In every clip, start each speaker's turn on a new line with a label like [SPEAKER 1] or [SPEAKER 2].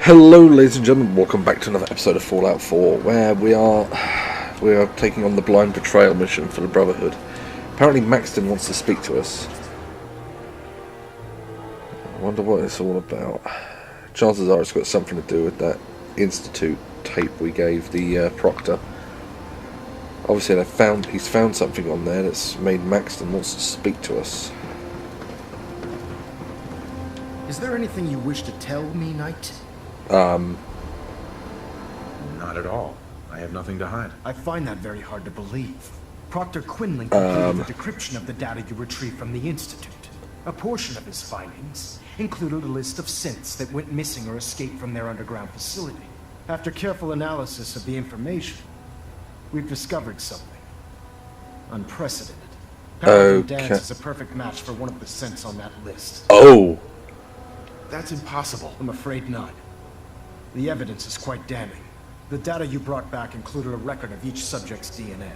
[SPEAKER 1] Hello ladies and gentlemen, welcome back to another episode of Fallout 4, where we are taking on the blind betrayal mission for the Brotherhood. Apparently Maxton wants to speak to us. I wonder what it's all about. Chances are it's got something to do with that Institute tape we gave the Proctor. Obviously he's found something on there that's made Maxton wants to speak to us.
[SPEAKER 2] Is there anything you wish to tell me, Knight?
[SPEAKER 3] Not at all. I have nothing to hide.
[SPEAKER 2] I find that very hard to believe. Proctor Quinlan completed the decryption of the data you retrieved from the Institute. A portion of his findings included a list of synths that went missing or escaped from their underground facility. After careful analysis of the information, we've discovered something unprecedented. Paladin Dance is a perfect match for one of the synths on that list.
[SPEAKER 1] Oh!
[SPEAKER 3] That's impossible.
[SPEAKER 2] I'm afraid not. The evidence is quite damning. The data you brought back included a record of each subject's DNA.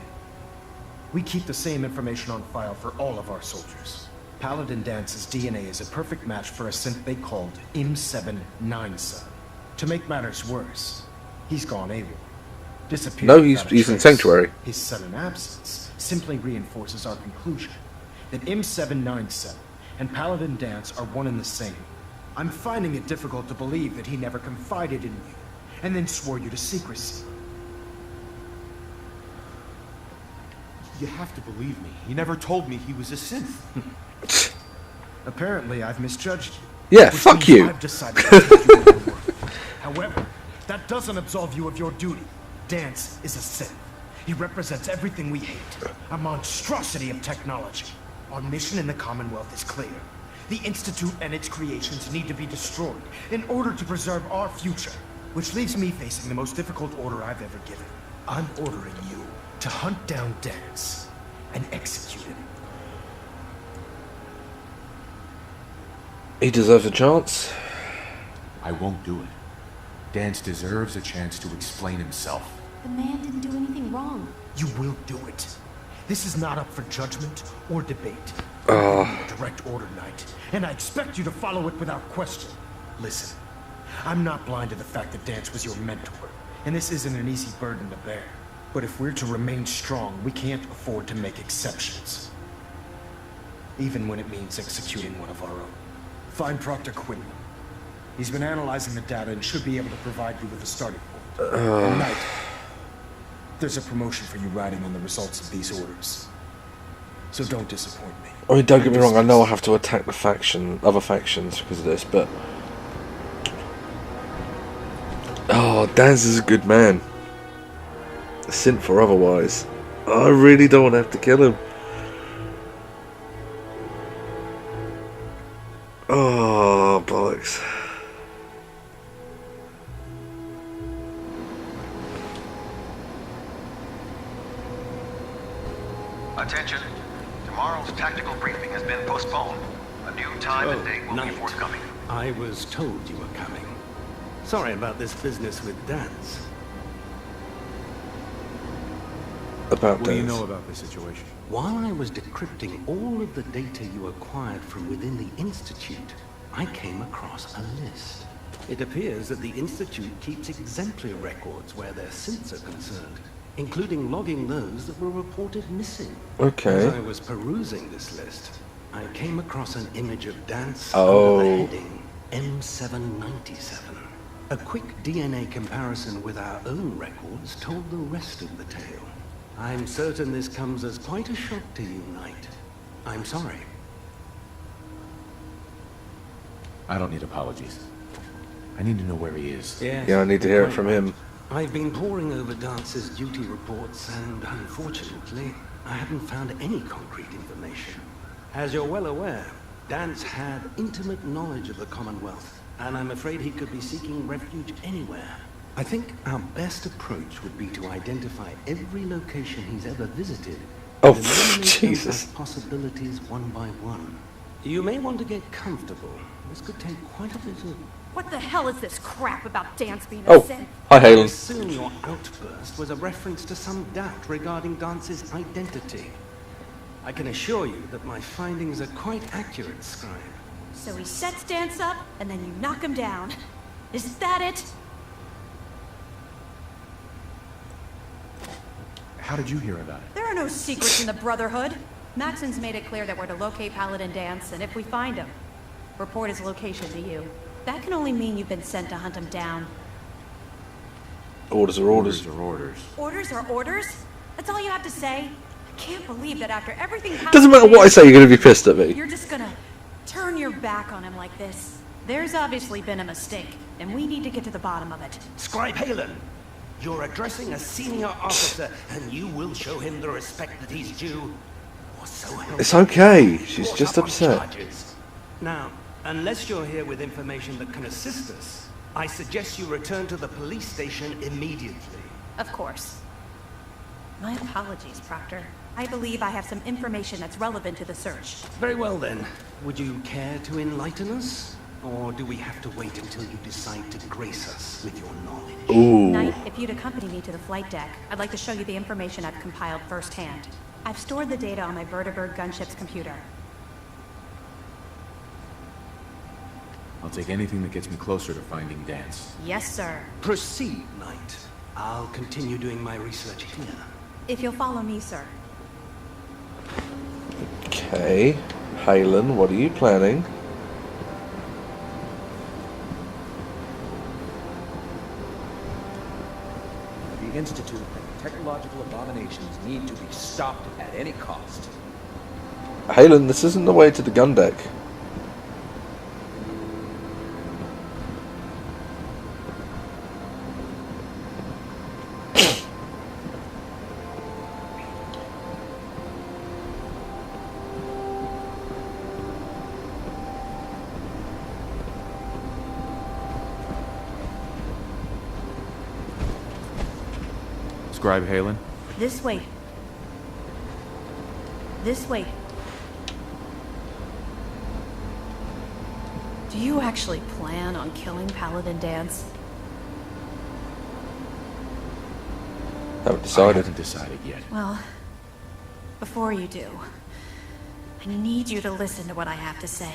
[SPEAKER 2] We keep the same information on file for all of our soldiers. Paladin Dance's DNA is a perfect match for a synth they called M797. To make matters worse, he's gone AWOL. Disappeared.
[SPEAKER 1] No, he's in Sanctuary.
[SPEAKER 2] His sudden absence simply reinforces our conclusion that M797 and Paladin Dance are one and the same. I'm finding it difficult to believe that he never confided in you, and then swore you to secrecy.
[SPEAKER 3] You have to believe me. He never told me he was a synth.
[SPEAKER 2] Apparently, I've misjudged you.
[SPEAKER 1] Yeah, fuck you.
[SPEAKER 2] I've decided to take you at your word. However, that doesn't absolve you of your duty. Dance is a synth. He represents everything we hate. A monstrosity of technology. Our mission in the Commonwealth is clear. The Institute and its creations need to be destroyed in order to preserve our future, which leaves me facing the most difficult order I've ever given. I'm ordering you to hunt down Dance and execute him.
[SPEAKER 1] He deserves a chance.
[SPEAKER 3] I won't do it. Dance deserves a chance to explain himself.
[SPEAKER 4] The man didn't do anything wrong.
[SPEAKER 2] You will do it. This is not up for judgment or debate. A direct order, Knight, and I expect you to follow it without question. Listen, I'm not blind to the fact that Dance was your mentor, and this isn't an easy burden to bear. But if we're to remain strong, we can't afford to make exceptions. Even when it means executing one of our own. Find Proctor Quinlan. He's been analyzing the data and should be able to provide you with a starting point. And Knight, there's a promotion for you riding on the results of these orders. So don't disappoint me.
[SPEAKER 1] I mean, don't get me wrong, I know I have to attack the other factions because of this, but... Oh, Dan's is a good man. Synth or otherwise. I really don't want to have to kill him. Oh, bollocks.
[SPEAKER 5] Attention. Tomorrow's tactical briefing has been postponed. A new time and date will be forthcoming.
[SPEAKER 6] I was told you were coming. Sorry about this business with Dance.
[SPEAKER 1] About
[SPEAKER 3] What do you
[SPEAKER 1] Dance.
[SPEAKER 3] know about this situation?
[SPEAKER 6] While I was decrypting all of the data you acquired from within the Institute, I came across a list. It appears that the Institute keeps exemplary records where their synths are concerned, including logging those that were reported missing.
[SPEAKER 1] Okay.
[SPEAKER 6] As I was perusing this list, I came across an image of Dance
[SPEAKER 1] Oh.
[SPEAKER 6] under the heading M797. A quick DNA comparison with our own records told the rest of the tale. I'm certain this comes as quite a shock to you, Knight. I'm sorry.
[SPEAKER 3] I don't need apologies. I need to know where he is.
[SPEAKER 6] Yes,
[SPEAKER 1] Yeah, I need to hear it
[SPEAKER 6] quite
[SPEAKER 1] from
[SPEAKER 6] right.
[SPEAKER 1] him.
[SPEAKER 6] I've been poring over Dance's duty reports, and unfortunately, I haven't found any concrete information. As you're well aware, Dance had intimate knowledge of the Commonwealth, and I'm afraid he could be seeking refuge anywhere. I think our best approach would be to identify every location he's ever visited.
[SPEAKER 1] Oh,
[SPEAKER 6] and eliminate those
[SPEAKER 1] Jesus.
[SPEAKER 6] as possibilities one by one. You may want to get comfortable. This could take quite a bit of...
[SPEAKER 4] What the hell is this crap about Dance being a
[SPEAKER 1] Oh,
[SPEAKER 4] synth?
[SPEAKER 1] hi
[SPEAKER 6] I
[SPEAKER 1] Halen.
[SPEAKER 6] assume your outburst was a reference to some doubt regarding Dance's identity. I can assure you that my findings are quite accurate, Scribe.
[SPEAKER 4] So he sets Dance up, and then you knock him down. Is that it?
[SPEAKER 3] How did you hear about it?
[SPEAKER 4] There are no secrets in the Brotherhood. Maxon's made it clear that we're to locate Paladin Dance, and if we find him, report his location to you. That can only mean you've been sent to hunt him down.
[SPEAKER 1] Orders are orders.
[SPEAKER 3] Orders are orders.
[SPEAKER 4] Orders are orders? That's all you have to say? I can't believe that after everything happened.
[SPEAKER 1] Doesn't matter what I say, you're going to be pissed at me.
[SPEAKER 4] You're just gonna turn your back on him like this. There's obviously been a mistake, and we need to get to the bottom of it.
[SPEAKER 6] Scribe Halen, you're addressing a senior officer, and you will show him the respect that he's due. Or so help
[SPEAKER 1] It's okay.
[SPEAKER 6] you.
[SPEAKER 1] She's
[SPEAKER 6] Caught
[SPEAKER 1] just
[SPEAKER 6] up on
[SPEAKER 1] upset.
[SPEAKER 6] charges. Now, unless you're here with information that can assist us, I suggest you return to the police station immediately.
[SPEAKER 4] Of course. My apologies, Proctor. I believe I have some information that's relevant to the search.
[SPEAKER 6] Very well then. Would you care to enlighten us? Or do we have to wait until you decide to grace us with your knowledge?
[SPEAKER 1] Ooh.
[SPEAKER 4] Knight, if you'd accompany me to the flight deck, I'd like to show you the information I've compiled firsthand. I've stored the data on my Vertibird gunship's computer.
[SPEAKER 3] I'll take anything that gets me closer to finding Dance.
[SPEAKER 4] Yes, sir.
[SPEAKER 6] Proceed, Knight. I'll continue doing my research here.
[SPEAKER 4] If you'll follow me, sir.
[SPEAKER 1] Okay. Halen, what are you planning?
[SPEAKER 7] The Institute and technological abominations need to be stopped at any cost.
[SPEAKER 1] Halen, this isn't the way to the gun deck.
[SPEAKER 3] Scribe Halen?
[SPEAKER 4] This way. This way. Do you actually plan on killing Paladin Dance?
[SPEAKER 1] Haven't
[SPEAKER 3] I
[SPEAKER 1] decided.
[SPEAKER 3] haven't decided yet.
[SPEAKER 4] Well, before you do, I need you to listen to what I have to say.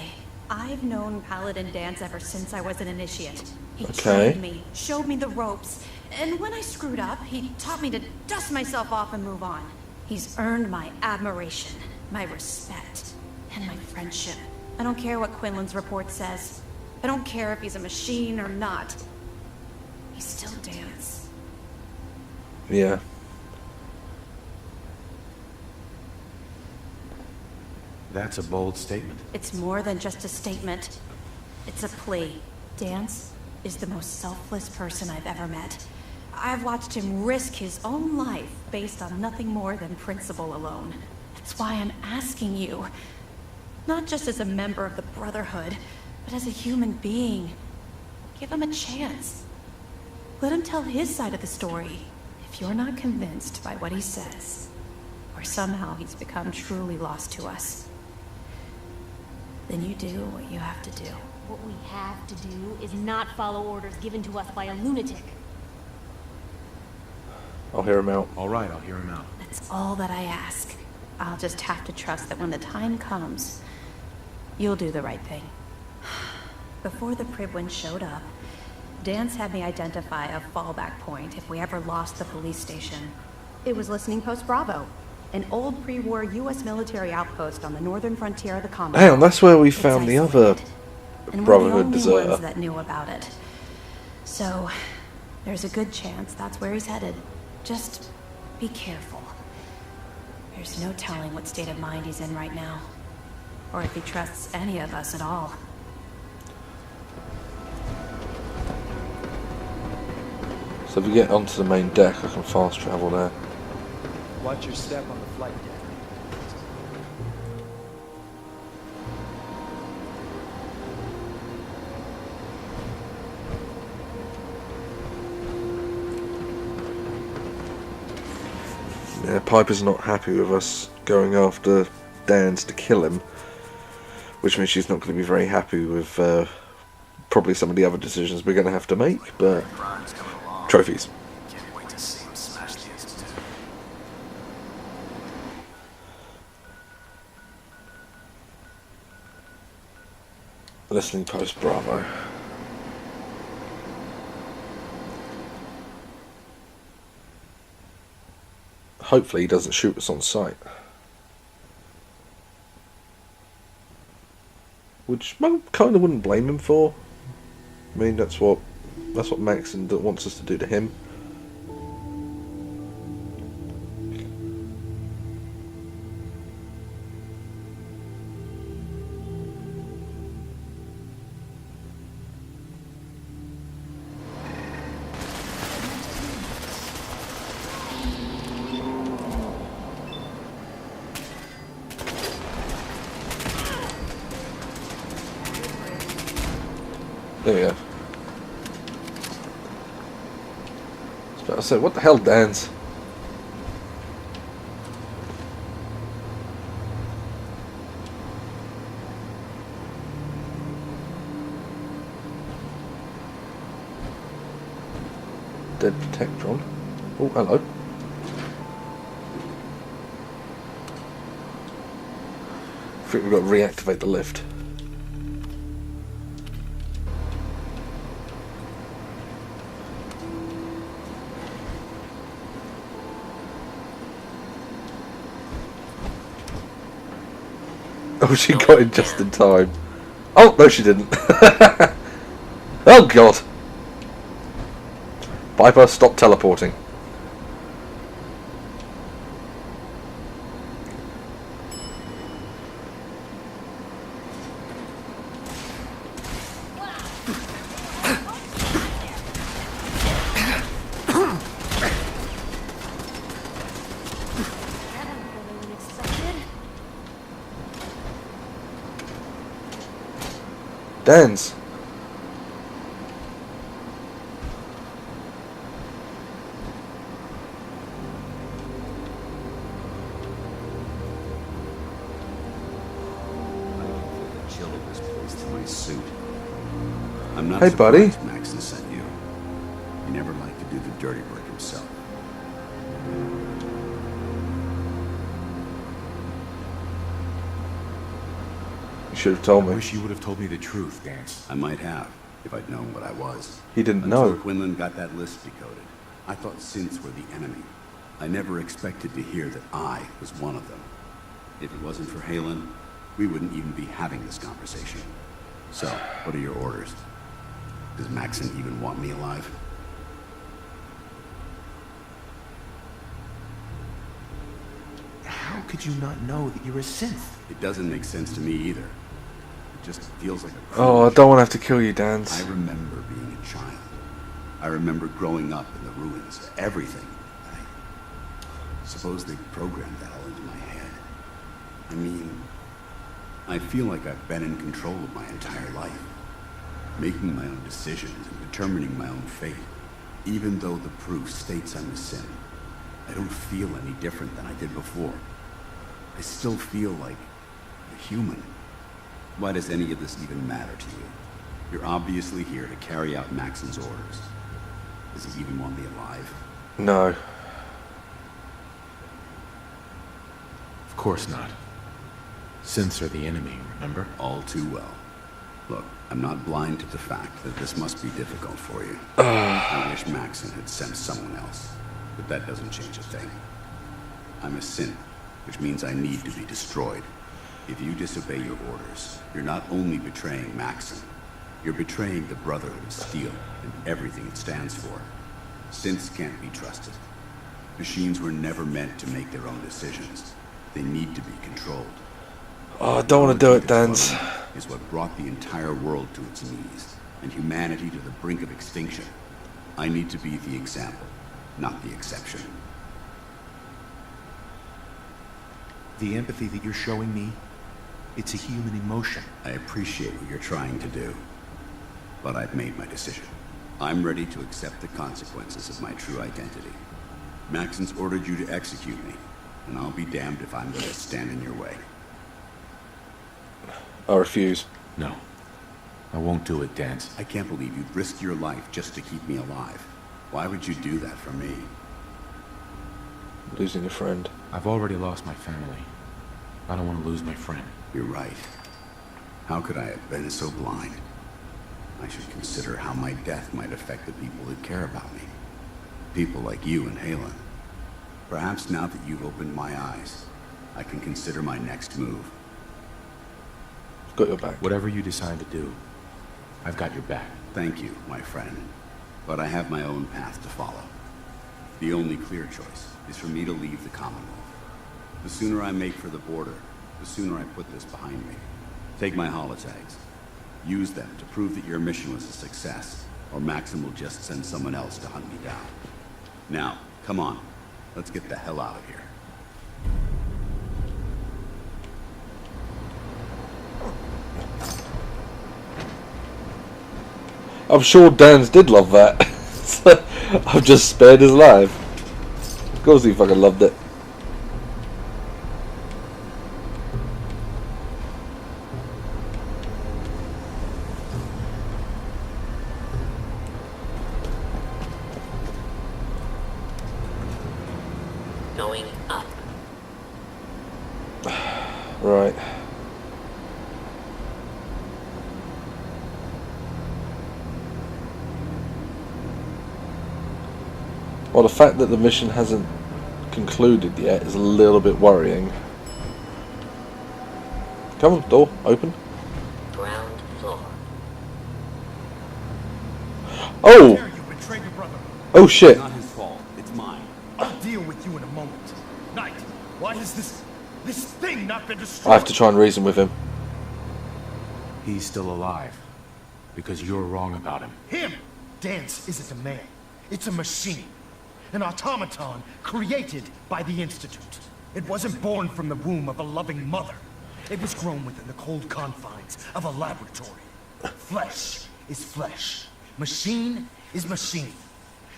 [SPEAKER 4] I've known Paladin Dance ever since I was an initiate. He
[SPEAKER 1] Okay.
[SPEAKER 4] trained me, showed me the ropes, and when I screwed up, he taught me to dust myself off and move on. He's earned my admiration, my respect, and my friendship. I don't care what Quinlan's report says. I don't care if he's a machine or not. He's still Dance.
[SPEAKER 1] Yeah.
[SPEAKER 3] That's a bold statement.
[SPEAKER 4] It's more than just a statement. It's a plea. Dance is the most selfless person I've ever met. I've watched him risk his own life based on nothing more than principle alone. That's why I'm asking you. Not just as a member of the Brotherhood, but as a human being. Give him a chance. Let him tell his side of the story. If you're not convinced by what he says, or somehow he's become truly lost to us, then you do what you have to do.
[SPEAKER 8] What we have to do is not follow orders given to us by a lunatic.
[SPEAKER 1] I'll hear him out.
[SPEAKER 3] All right, I'll hear him out.
[SPEAKER 4] That's all that I ask. I'll just have to trust that when the time comes, you'll do the right thing. Before the Pribwin showed up, Dance had me identify a fallback point if we ever lost the police station. It was Listening Post Bravo, an old pre-war U.S. military outpost on the northern frontier of the Commonwealth.
[SPEAKER 1] Hang on, that's where we
[SPEAKER 4] It's
[SPEAKER 1] found the other
[SPEAKER 4] isolated, and we're
[SPEAKER 1] Brotherhood
[SPEAKER 4] the only
[SPEAKER 1] deserter.
[SPEAKER 4] ones that knew about it. So, there's a good chance that's where he's headed. Just be careful. There's no telling what state of mind he's in right now, or if he trusts any of us at all.
[SPEAKER 1] So if we get onto the main deck, I can fast travel there.
[SPEAKER 7] Watch your step on the flight deck.
[SPEAKER 1] Yeah, Piper's not happy with us going after Dance to kill him, which means she's not going to be very happy with probably some of the other decisions we're going to have to make, but
[SPEAKER 5] Crime's coming along.
[SPEAKER 1] trophies.
[SPEAKER 5] Can't wait to see him smash the Institute.
[SPEAKER 1] Listening Post Bravo. Hopefully he doesn't shoot us on sight. Which I kind of wouldn't blame him for. I mean, that's what Maxon wants us to do to him. There we go. I was about to say, what the hell, Dan's? Dead Protectron. Oh, hello. I think we've got to reactivate the lift. Oh, she got in just in time. Oh, no she didn't. Oh god. Viper, stop teleporting. Dance.
[SPEAKER 9] I'm not
[SPEAKER 1] hey, buddy.
[SPEAKER 9] surprised Maxon sent you. He never liked to do the dirty work himself.
[SPEAKER 1] You should have told
[SPEAKER 3] I
[SPEAKER 1] me.
[SPEAKER 3] wish you would have told me the truth, Dance.
[SPEAKER 9] I might have, if I'd known what I was.
[SPEAKER 1] He didn't
[SPEAKER 9] Until
[SPEAKER 1] know.
[SPEAKER 9] Quinlan got that list decoded. I thought synths were the enemy. I never expected to hear that I was one of them. If it wasn't for Halen, we wouldn't even be having this conversation. So, what are your orders? Does Maxon even want me alive?
[SPEAKER 3] How could you not know that you're a synth?
[SPEAKER 9] It doesn't make sense to me either. It just feels like a
[SPEAKER 1] Oh, I don't want to have to kill you, Dance.
[SPEAKER 9] I remember being a child. I remember growing up in the ruins. Everything. I suppose they programmed that all into my head. I mean, I feel like I've been in control of my entire life. Making my own decisions and determining my own fate. Even though the proof states I'm a sin, I don't feel any different than I did before. I still feel like a human. Why does any of this even matter to you? You're obviously here to carry out Maxon's orders. Does he even want me alive?
[SPEAKER 1] No.
[SPEAKER 3] Of course not. Synths are the enemy, remember?
[SPEAKER 9] All too well. Look, I'm not blind to the fact that this must be difficult for you. I wish Maxon had sent someone else, but that doesn't change a thing. I'm a synth, which means I need to be destroyed. If you disobey your orders, you're not only betraying Maxon, you're betraying the Brotherhood of Steel and everything it stands for. Synths can't be trusted. Machines were never meant to make their own decisions. They need to be controlled.
[SPEAKER 1] Oh, I don't want to do it, Dance.
[SPEAKER 9] Is what brought the entire world to its knees, and humanity to the brink of extinction. I need to be the example, not the exception.
[SPEAKER 3] The empathy that you're showing me, it's a human emotion.
[SPEAKER 9] I appreciate what you're trying to do, but I've made my decision. I'm ready to accept the consequences of my true identity. Maxon's ordered you to execute me, and I'll be damned if I'm going to stand in your way.
[SPEAKER 1] I refuse.
[SPEAKER 3] No. I won't do it, Dance.
[SPEAKER 9] I can't believe you'd risk your life just to keep me alive. Why would you do that for me?
[SPEAKER 1] Losing a friend.
[SPEAKER 3] I've already lost my family. I don't want to lose my friend.
[SPEAKER 9] You're right. How could I have been so blind? I should consider how my death might affect the people who care about me. People like you and Halen. Perhaps now that you've opened my eyes, I can consider my next move.
[SPEAKER 1] Got your back.
[SPEAKER 3] Whatever you decide to do, I've got your back.
[SPEAKER 9] Thank you, my friend. But I have my own path to follow. The only clear choice is for me to leave the Commonwealth. The sooner I make for the border, the sooner I put this behind me. Take my holotags. Use them to prove that your mission was a success, or Maxim will just send someone else to hunt me down. Now, come on. Let's get the hell out of here.
[SPEAKER 1] I'm sure Dan's did love that. I've just spared his life. Of course he fucking loved it.
[SPEAKER 10] Going up.
[SPEAKER 1] Right. Well, the fact that the mission hasn't concluded yet is a little bit worrying. Come on, door, open.
[SPEAKER 10] Ground floor.
[SPEAKER 1] Oh!
[SPEAKER 2] Dare you betray your brother?
[SPEAKER 1] Oh shit.
[SPEAKER 9] It's not his fault. It's mine.
[SPEAKER 2] I'll deal with you in a moment. Knight, why has this thing not been destroyed?
[SPEAKER 1] I have to try and reason with him.
[SPEAKER 3] He's still alive. Because you're wrong about him.
[SPEAKER 2] Him! Dance isn't a man. It's a machine. An automaton created by the Institute. It wasn't born from the womb of a loving mother. It was grown within the cold confines of a laboratory. Flesh is flesh. Machine is machine.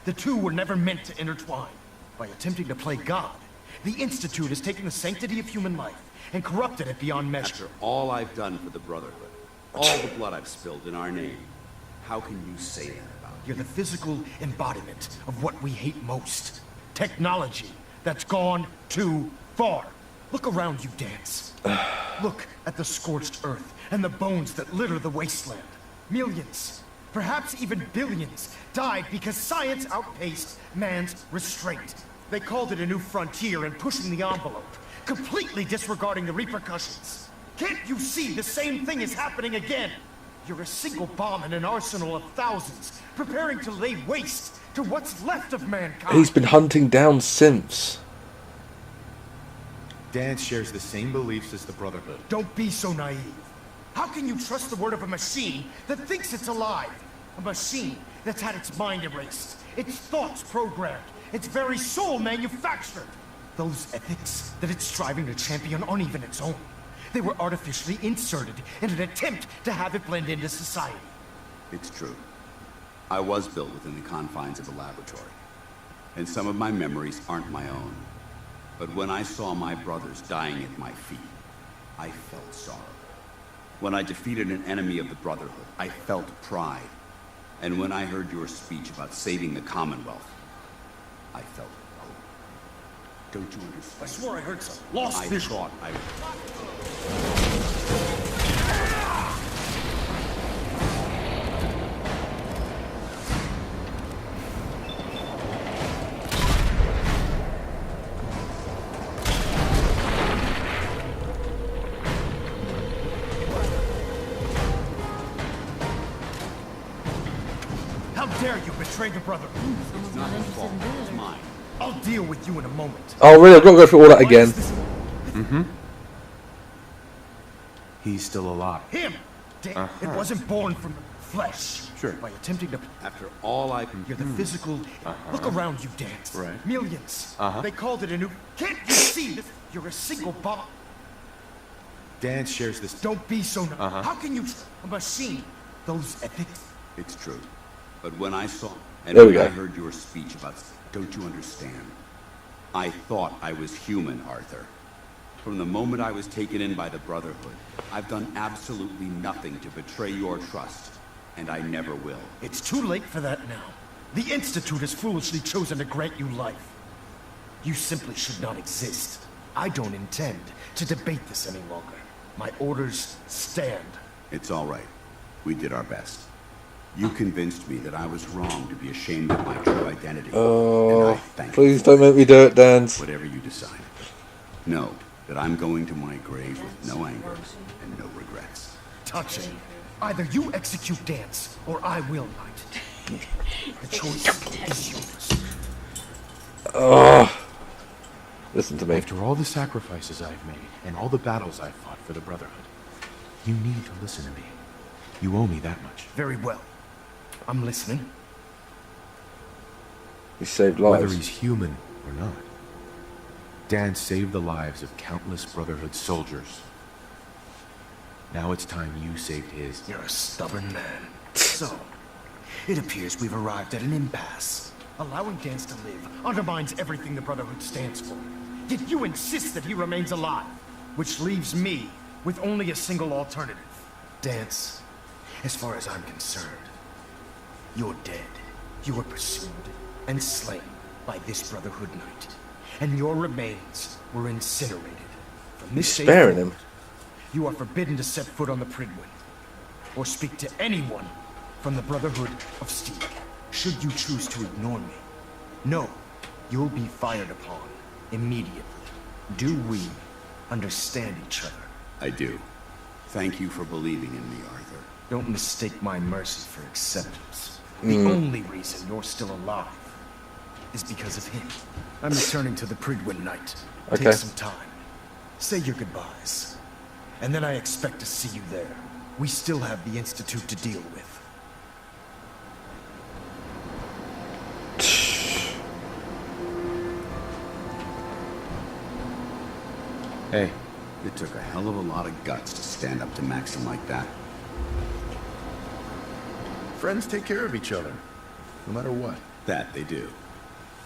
[SPEAKER 2] The two were never meant to intertwine. By attempting to play God, the Institute has taken the sanctity of human life and corrupted it beyond measure.
[SPEAKER 9] After all I've done for the Brotherhood, all the blood I've spilled in our name, how can you say that about me?
[SPEAKER 2] You're the physical embodiment of what we hate most. Technology that's gone too far. Look around you, Dance. Look at the scorched earth and the bones that litter the wasteland. Millions, perhaps even billions, died because science outpaced man's restraint. They called it a new frontier and pushing the envelope, completely disregarding the repercussions. Can't you see the same thing is happening again? You're a single bomb in an arsenal of thousands, preparing to lay waste to what's left of mankind.
[SPEAKER 1] He's been hunting down synths.
[SPEAKER 3] Dance shares the same beliefs as the Brotherhood.
[SPEAKER 2] Don't be so naive. How can you trust the word of a machine that thinks it's alive? A machine that's had its mind erased, its thoughts programmed, its very soul manufactured. Those ethics that it's striving to champion aren't even its own. They were artificially inserted in an attempt to have it blend into society.
[SPEAKER 9] It's true. I was built within the confines of a laboratory. And some of my memories aren't my own. But when I saw my brothers dying at my feet, I felt sorrow. When I defeated an enemy of the Brotherhood, I felt pride. And when I heard your speech about saving the Commonwealth, I felt hope. Don't you understand?
[SPEAKER 2] I swore I heard some lost vision.
[SPEAKER 9] Thought I...
[SPEAKER 2] How dare you betray the brother?
[SPEAKER 9] It's not his fault. It's mine.
[SPEAKER 2] I'll deal with you in a moment.
[SPEAKER 1] Oh really? I've got to go through all that
[SPEAKER 2] Why
[SPEAKER 1] again.
[SPEAKER 2] is this-
[SPEAKER 3] Mm-hmm. He's still alive.
[SPEAKER 2] Him! It wasn't born from flesh.
[SPEAKER 3] Sure.
[SPEAKER 2] By attempting to...
[SPEAKER 9] After all I...
[SPEAKER 2] You're the physical... Look around you, Dance.
[SPEAKER 3] Right.
[SPEAKER 2] Millions. They called it a new... Can't you see this? You're a single bomb.
[SPEAKER 3] Dance shares this...
[SPEAKER 2] Don't be so... How can you... A machine. Those ethics...
[SPEAKER 9] It's true. But when I saw... And
[SPEAKER 1] There we
[SPEAKER 9] when I
[SPEAKER 1] go.
[SPEAKER 9] heard your speech about... Don't you understand? I thought I was human, Arthur. From the moment I was taken in by the Brotherhood, I've done absolutely nothing to betray your trust. And I never will.
[SPEAKER 2] It's too late for that now. The Institute has foolishly chosen to grant you life. You simply should not exist. I don't intend to debate this any longer. My orders stand.
[SPEAKER 9] It's all right. We did our best. You convinced me that I was wrong to be ashamed of my true identity.
[SPEAKER 1] Oh,
[SPEAKER 9] and I thank
[SPEAKER 1] please
[SPEAKER 9] you.
[SPEAKER 1] don't make me do it, Dans.
[SPEAKER 9] Whatever you decide. Know that I'm going to my grave with no anger and no regrets.
[SPEAKER 2] Touching. Either you execute Dance, or I will, Knight. The choice is yours.
[SPEAKER 1] Oh, listen to me.
[SPEAKER 3] After all the sacrifices I've made and all the battles I've fought for the Brotherhood, you need to listen to me. You owe me that much.
[SPEAKER 2] Very well. I'm listening.
[SPEAKER 1] He saved lives.
[SPEAKER 3] Whether he's human or not, Dan saved the lives of countless Brotherhood soldiers. Now it's time you saved his.
[SPEAKER 2] You're a stubborn man. So, it appears we've arrived at an impasse. Allowing Dance to live undermines everything the Brotherhood stands for. Yet you insist that he remains alive, which leaves me with only a single alternative. Dance, as far as I'm concerned, you're dead. You were pursued and slain by this Brotherhood Knight, and your remains were incinerated. From this day
[SPEAKER 1] Sparing
[SPEAKER 2] forward,
[SPEAKER 1] him.
[SPEAKER 2] you are forbidden to set foot on the Pridwin, or speak to anyone from the Brotherhood of Steel, should you choose to ignore me. No, you'll be fired upon immediately. Do we understand each other?
[SPEAKER 9] I do. Thank you for believing in me, Arthur.
[SPEAKER 2] Don't mistake my mercy for acceptance. The only reason you're still alive is because of him. I'm returning to the Pridwin Knight.
[SPEAKER 1] Okay.
[SPEAKER 2] Take some time. Say your goodbyes. And then I expect to see you there. We still have the Institute to deal with.
[SPEAKER 3] Hey,
[SPEAKER 9] It took a hell of a lot of guts to stand up to Maxim like that.
[SPEAKER 11] Friends take care of each other, no matter what.
[SPEAKER 9] That they do.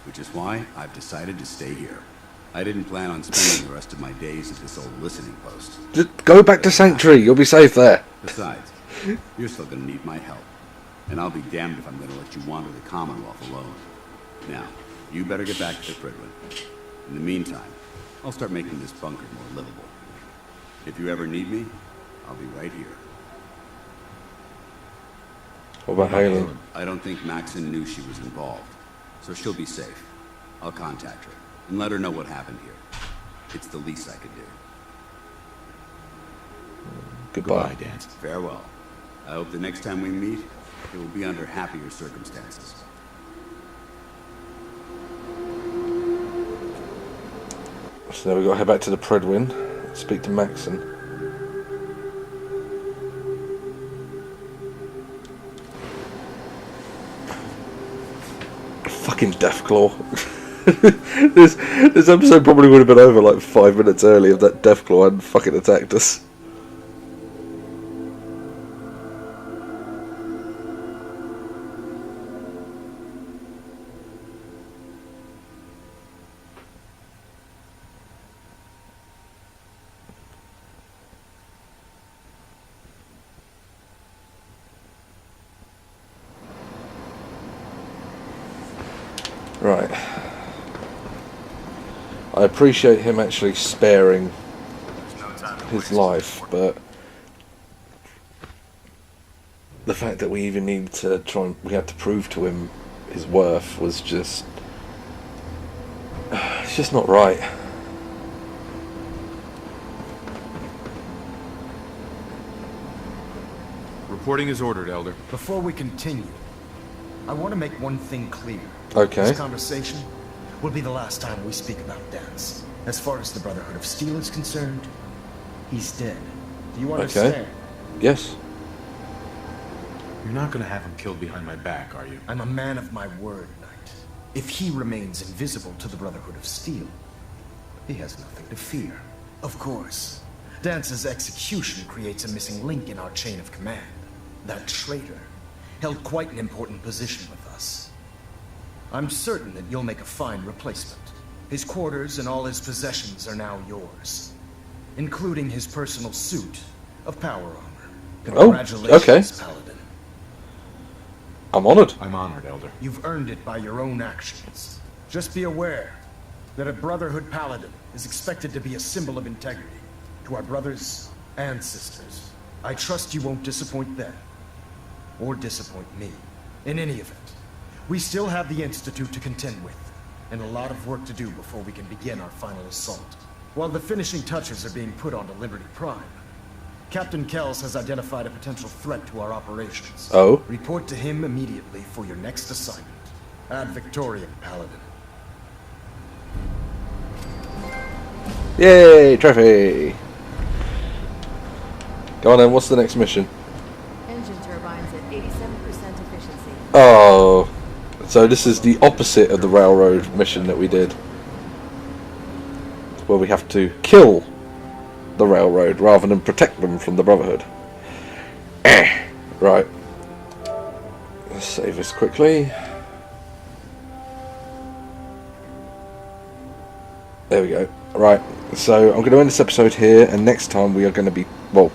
[SPEAKER 9] Which is why I've decided to stay here. I didn't plan on spending the rest of my days at this old listening post.
[SPEAKER 1] Just go back to Sanctuary. You'll be safe there.
[SPEAKER 9] Besides, you're still gonna need my help. And I'll be damned if I'm gonna let you wander the Commonwealth alone. Now, you better get back to the Pridwin. In the meantime, I'll start making this bunker more livable. If you ever need me, I'll be right here.
[SPEAKER 1] What about Halen?
[SPEAKER 9] I don't think Maxon knew she was involved, so she'll be safe. I'll contact her and let her know what happened here. It's the least I could do.
[SPEAKER 1] Goodbye.
[SPEAKER 3] Goodbye, Dan.
[SPEAKER 9] Farewell. I hope the next time we meet, it will be under happier circumstances.
[SPEAKER 1] So now we've got to head back to the Pridwin, speak to Maxon. Fucking Deathclaw. this episode probably would have been over like 5 minutes early if that Deathclaw hadn't fucking attacked us. Right. I appreciate him actually sparing his life, but the fact that we even needed to we had to prove to him his worth was just, it's just not right.
[SPEAKER 3] Reporting is ordered, Elder.
[SPEAKER 2] Before we continue, I want to make one thing clear.
[SPEAKER 1] Okay.
[SPEAKER 2] This conversation will be the last time we speak about Dance. As far as the Brotherhood of Steel is concerned, he's dead. Do you understand?
[SPEAKER 1] Okay. Yes.
[SPEAKER 3] You're not gonna have him killed behind my back, are you?
[SPEAKER 2] I'm a man of my word, Knight. If he remains invisible to the Brotherhood of Steel, he has nothing to fear. Of course, Dance's execution creates a missing link in our chain of command. That traitor held quite an important position with us. I'm certain that you'll make a fine replacement. His quarters and all his possessions are now yours, including his personal suit of power armor. Congratulations,
[SPEAKER 1] okay.
[SPEAKER 2] Paladin.
[SPEAKER 1] I'm honored.
[SPEAKER 3] I'm honored, Elder.
[SPEAKER 2] You've earned it by your own actions. Just be aware that a Brotherhood Paladin is expected to be a symbol of integrity to our brothers and sisters. I trust you won't disappoint them. or disappoint me. In any event, we still have the Institute to contend with, and a lot of work to do before we can begin our final assault. While the finishing touches are being put onto Liberty Prime, Captain Kells has identified a potential threat to our operations.
[SPEAKER 1] Oh?
[SPEAKER 2] Report to him immediately for your next assignment. Ad Victoriam, Paladin.
[SPEAKER 1] Yay, trophy! Go on then, what's the next mission?
[SPEAKER 12] Engine turbines at 87% efficiency.
[SPEAKER 1] Oh, so this is the opposite of the railroad mission that we did, where we have to kill the railroad rather than protect them from the Brotherhood. Right, let's save this quickly. There we go. Right, so I'm going to end this episode here, and next time we are going to be, well,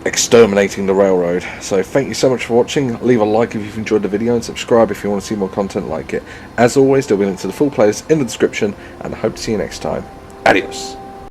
[SPEAKER 1] exterminating the railroad. So thank you so much for watching. Leave a like if you've enjoyed the video, and subscribe if you want to see more content like it. As always, there'll be a link to the full playlist in the description, and I hope to see you next time. Adios.